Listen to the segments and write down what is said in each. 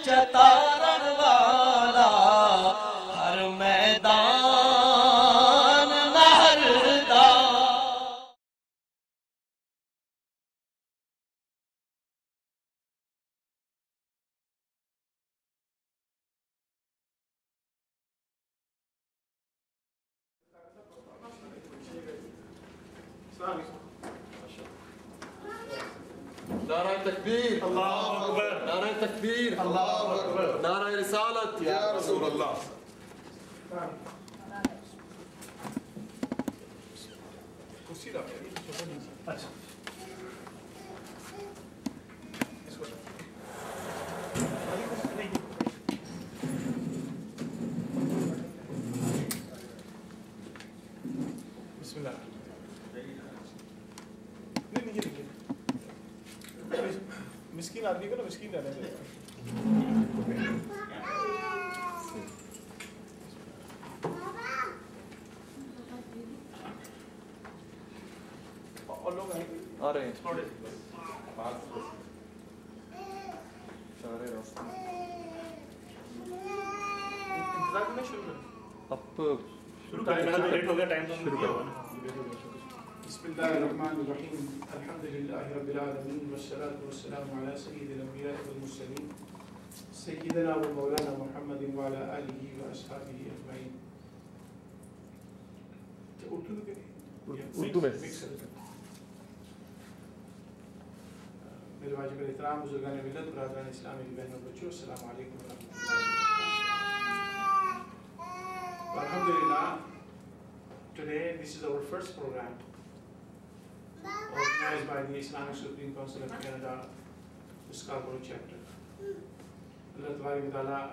چتارن والا ہر میدان نہر دا نعرہ تکبیر، اللہ اکبر، نعرہ تکبیر، اللہ اکبر، نعرہ رسالت یا رسول اللہ۔ بسم اللہ۔ مسکین آدمی کو نا مسکین رہنے دے۔ اور لوگ آئیں گے آ رہے ہیں تھوڑے سارے راستہ انتظار کرنا شروع کریں۔ اب شروع کریں، لیٹ ہو گیا ٹائم تو شروع کرو۔ بسم اللہ الرحمن الرحیم الحمد للہ رب العالمین والصلاة والسلام علی سید الانبیاء والمرسلین سیدنا و مولانا محمد وعلی آلہ و اصحابہ اجمعین۔ اردو میں اردو میں میرے واجب الاحترام بزرگان ملت، برادران اسلامی بہن و بچوں، السلام علیکم ورحمۃ اللہ۔ Alhamdulillah, today this is our first program organized by the Islamic Supreme Council of Canada, Scarborough chapter. اللہ تبارک و تعالیٰ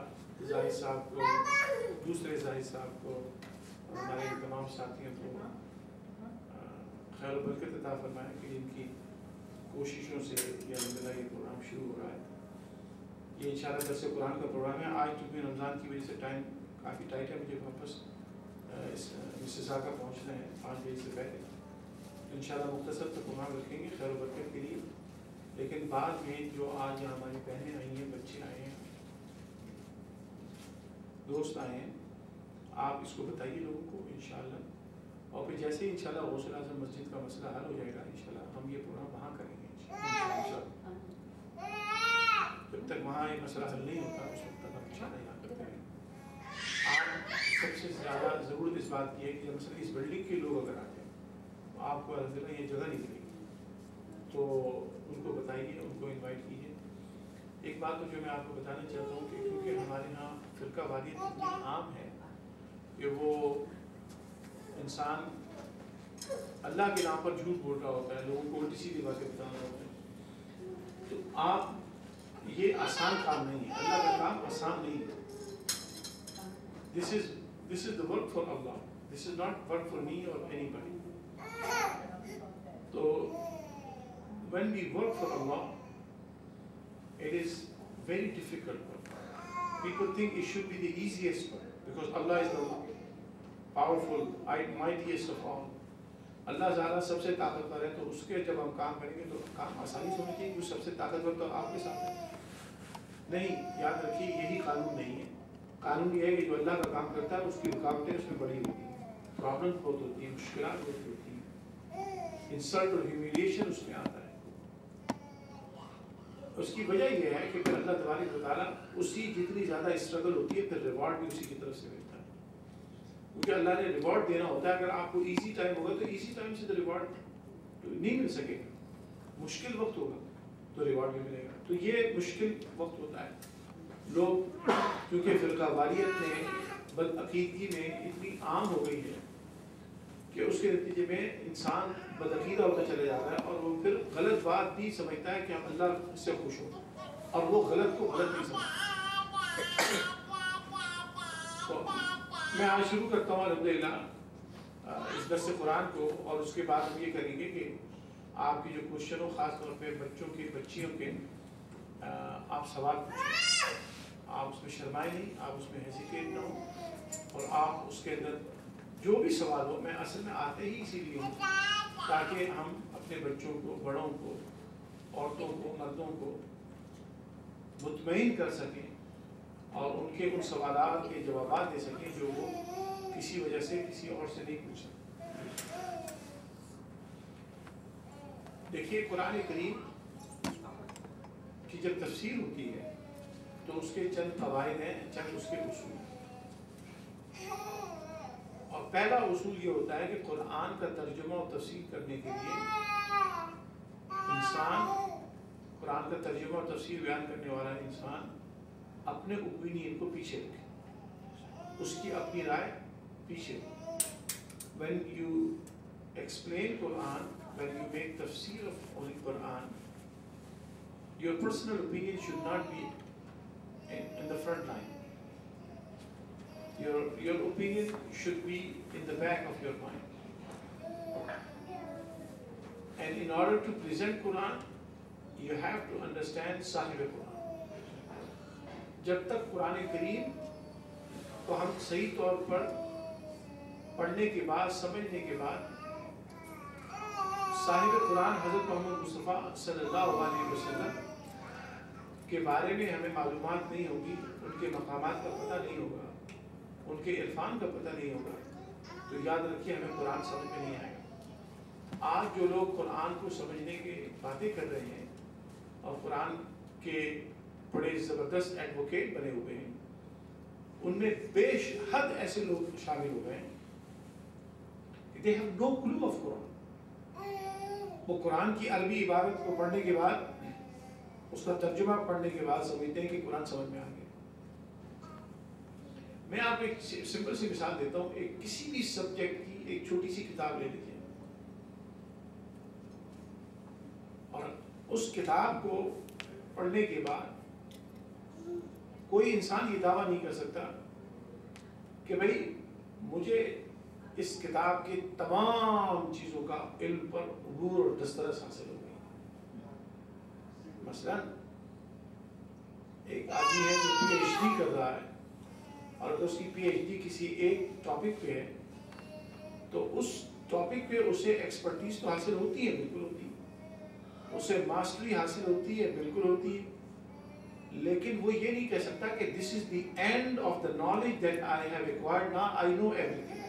زاہد صاحب کو، دوسرے زاہد صاحب کو اور ہمارے تمام ساتھیوں کو خیر و برکت عطا فرمائے کہ ان کی کوششوں سے یہ الحمدللہ یہ پروگرام شروع ہو رہا ہے۔ یہ انشاءاللہ درس قرآن کا پروگرام ہے۔ آج چونکہ رمضان کی وجہ سے ٹائم کافی ٹائٹ ہے، مجھے واپس مسیساگا پہنچنا ہے 5 بجے سے پہلے۔ انشاءاللہ مختصر تو پروگرام رکھیں گے خیر و برکت کے لیے، لیکن بعد میں جو آج یہاں ہماری بہنیں آئی ہیں، بچے آئے ہیں، دوست آئے ہیں، آپ اس کو بتائیے لوگوں کو انشاءاللہ، اور پھر جیسے ہی انشاءاللہ غوث اعظم مسجد کا مسئلہ حل ہو جائے گا انشاءاللہ ہم یہ پروگرام وہاں کریں گے انشاءاللہ۔ جب تک وہاں یہ مسئلہ حل نہیں ہوتا اس وقت تک ہم انشاءاللہ یہاں کرتے ہیں۔ آج سب سے زیادہ ضرورت اس بات کی ہے کہ مثلا اس بلڈنگ کے لوگ اگر آ جائیں تو آپ کو الحمدللہ یہ جگہ نہیں ملے گی، تو ان کو بتائیے، ان کو انوائٹ کیجیے۔ ایک بات تو جو میں آپ کو بتانا چاہتا ہوں کہ کیونکہ ہمارے یہاں فرقہ واریت اتنی عام ہے کہ وہ انسان اللہ کے نام پر جھوٹ بول رہا ہوتا ہے، لوگوں کو الٹی سیدھی باتیں بتانا ہوتا ہے۔ تو آپ یہ آسان کام نہیں ہے، اللہ کا کام آسان نہیں ہے۔ This is the work for Allah. This is not work for me or anybody. So when we work for Allah, it is very difficult work. People think it should be the easiest work because Allah is the powerful, mightiest of all. اللہ تعالیٰ سب سے طاقتور ہے، تو اس کے جب ہم کام کریں گے تو کام آسانی سے ہونا چاہیے، کیونکہ سب سے طاقتور تو آپ کے ساتھ ہے۔ نہیں، یاد رکھیے یہی قانون نہیں ہے۔ قانون یہ ہے کہ جو اللہ کا کام کرتا ہے اس کی رکاوٹیں اس میں بڑی ہوتی ہیں، پرابلم بہت ہوتی ہیں، مشکلات بہت ہوتی ہیں، انسلٹ اور ہیومیلیشن اس میں آتا ہے۔ اس کی وجہ یہ ہے کہ پھر اللہ تبارک و تعالیٰ اسی جتنی زیادہ اسٹرگل ہوتی ہے پھر ریوارڈ بھی اسی کی طرف سے ملتا ہے، کیونکہ اللہ نے ریوارڈ دینا ہوتا ہے۔ اگر آپ کو ایزی ٹائم ہوگا تو ایزی ٹائم سے تو ریوارڈ نہیں مل سکے گا، مشکل وقت ہوگا تو ریوارڈ بھی ملے گا۔ تو یہ مشکل وقت ہوتا ہے۔ لوگ کیونکہ فرقہ واریت میں، بدعقیدگی میں اتنی عام ہو گئی ہے کہ اس کے نتیجے میں انسان بدعقیدہ ہوتا چلا جاتا ہے، اور وہ پھر غلط بات بھی سمجھتا ہے کہ ہم اللہ سے خوش ہوں، اور وہ غلط کو غلط نہیں سمجھتا۔ تو میں آج شروع کرتا ہوں الحمدللہ اس درس قرآن کو، اور اس کے بعد ہم یہ کریں گے کہ آپ کی جو کوشچن ہو، خاص طور پہ بچوں کے، بچیوں کے، آپ سوال پوچھیں، آپ اس میں شرمائے نہیں، آپ اس میں ہیزیٹیٹ نہ ہو، اور آپ اس کے اندر جو بھی سوال ہو، میں اصل میں آتے ہی اسی لیے ہوں تاکہ ہم اپنے بچوں کو، بڑوں کو، عورتوں کو، مردوں کو مطمئن کر سکیں اور ان کے ان سوالات کے جوابات دے سکیں جو وہ کسی وجہ سے کسی اور سے نہیں پوچھ سکتے. دیکھیے قرآن کریم کی جب تفسیر ہوتی ہے تو اس کے چند قواعد ہیں، چند اس کے اصول ہیں. اور پہلا اصول یہ ہوتا ہے کہ قرآن کا ترجمہ اور تفسیر کرنے کے لیے انسان، قرآن کا ترجمہ اور تفسیر بیان کرنے والا انسان اپنے اوپینین کو پیچھے رکھے، اس کی اپنی رائے پیچھے رکھے. When you explain Quran, when you make tafsir of Holy Quran, your personal opinion should not be in the front line. Your opinion should be in the back of your mind. And in order to present Quran, you have to understand Sahib Quran. جب تک قرآن کریم کو ہم صحیح طور پر پڑھنے کے بعد، سمجھنے کے بعد صاحب قرآن حضرت محمد مصطفیٰ صلی اللہ علیہ وسلم کے بارے میں ہمیں معلومات نہیں ہوگی، ان کے مقامات کا پتہ نہیں ہوگا، ان کے عرفان کا پتہ نہیں ہوگا، تو یاد رکھیے ہمیں قرآن سمجھ میں نہیں آئے گا. آج جو لوگ قرآن کو سمجھنے کی باتیں کر رہے ہیں اور قرآن کے بڑے زبردست ایڈوکیٹ بنے ہوئے ہیں، ان میں بے حد ایسے لوگ شامل ہو گئے ہیں کہ they have no clue of Quran. وہ قرآن کی عربی عبارت کو پڑھنے کے بعد، اس کا ترجمہ پڑھنے کے بعد سمجھتے ہیں کہ قرآن سمجھ میں آ گیا. میں آپ کو ایک سمپل سی مثال دیتا ہوں. ایک کسی بھی سبجیکٹ کی ایک چھوٹی سی کتاب لے لیجیے اور اس کتاب کو پڑھنے کے بعد کوئی انسان یہ دعویٰ نہیں کر سکتا کہ بھئی مجھے اس کتاب کے تمام چیزوں کا علم پر عبور اور دسترس حاصل ہو گئی. مثلا ایک آدمی ہے جو پی ایچ ڈی کر رہا ہے اور اگر اس کی پی ایچ ڈی کسی ایک ٹاپک پہ ہے تو اس ٹاپک پہ اسے ایکسپرٹیز تو حاصل ہوتی ہے، بالکل ہوتی ہے، اسے ماسٹری حاصل ہوتی ہے، بالکل ہوتی ہے، لیکن وہ یہ نہیں کہہ سکتا کہ this is the end of the knowledge that I have acquired, now I know everything.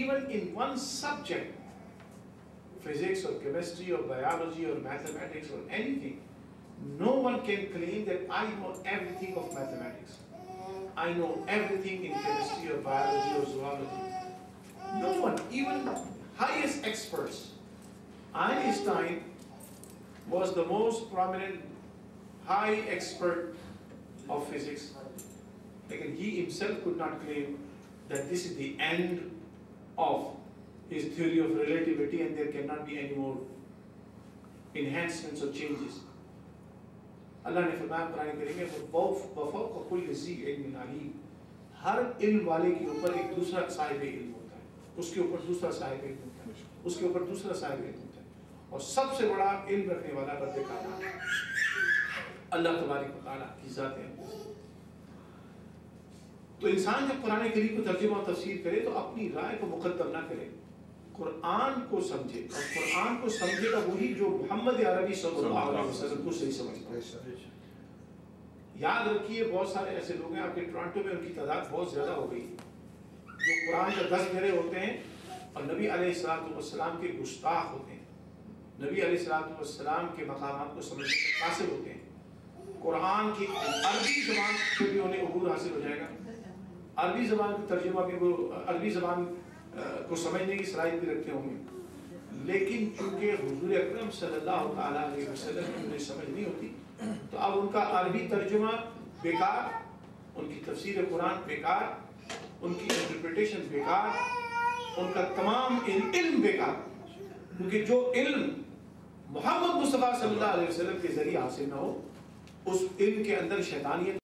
Even in one subject, physics or chemistry or biology or mathematics or anything, no one can claim that I know everything of mathematics, I know everything in chemistry or biology or zoology. No one, even highest experts. Einstein was the most prominent high expert of physics, lekin he himself could not claim that this is the end of his theory of relativity and there cannot be any more enhancements or changes. اللہ نے فرمایا قرآن کریم میں وَفَوْقَ كُلِّ ذِي عِلْمٍ عَلِيمٍ، ہر علم والے کے اوپر ایک دوسرا صاحب علم ہوتا ہے، اس کے اوپر دوسرا صاحب علم ہوتا ہے، اس کے اوپر دوسرا صاحب علم ہوتا ہے، اور سب سے بڑا علم رکھنے والا رب کائنات اللہ تبارک و تعالیٰ کی ذات ہے. تو انسان جب قرآن کریم کو ترجمہ و تفسیر کرے تو اپنی رائے کو مقدم نہ کرے، قرآن کو سمجھے، اور قرآن کو سمجھے گا وہی جو محمد عربی صلی اللہ علیہ وسلم کو صحیح سمجھتا ہے. یاد رکھیے بہت سارے ایسے لوگ ہیں آپ کے ٹورانٹو میں، ان کی تعداد بہت زیادہ ہو گئی جو قرآن کا دست دھرے ہوتے ہیں اور نبی علیہ السلام کے گستاخ ہوتے ہیں، نبی علیہ السلام کے مقامات کو سمجھنے کے قاصر ہوتے ہیں. قرآن کی عربی زبان سے بھی انہیں عبور حاصل ہو جائے گا، عربی زبان کا ترجمہ بھی وہ عربی زبان کو سمجھنے کی صلاحیت بھی رکھتے ہوں گے، لیکن چونکہ حضور اکرم صلی اللہ تعالیٰ علیہ وسلم کی انہیں سمجھ نہیں ہوتی تو اب ان کا عربی ترجمہ بیکار، ان کی تفسیر قرآن بیکار، ان کی انٹرپریٹیشن بیکار، ان کا تمام علم بیکار، کیونکہ جو علم محمد مصطفیٰ صلی اللہ علیہ وسلم کے ذریعے حاصل نہ ہو اس علم کے اندر شیطانیت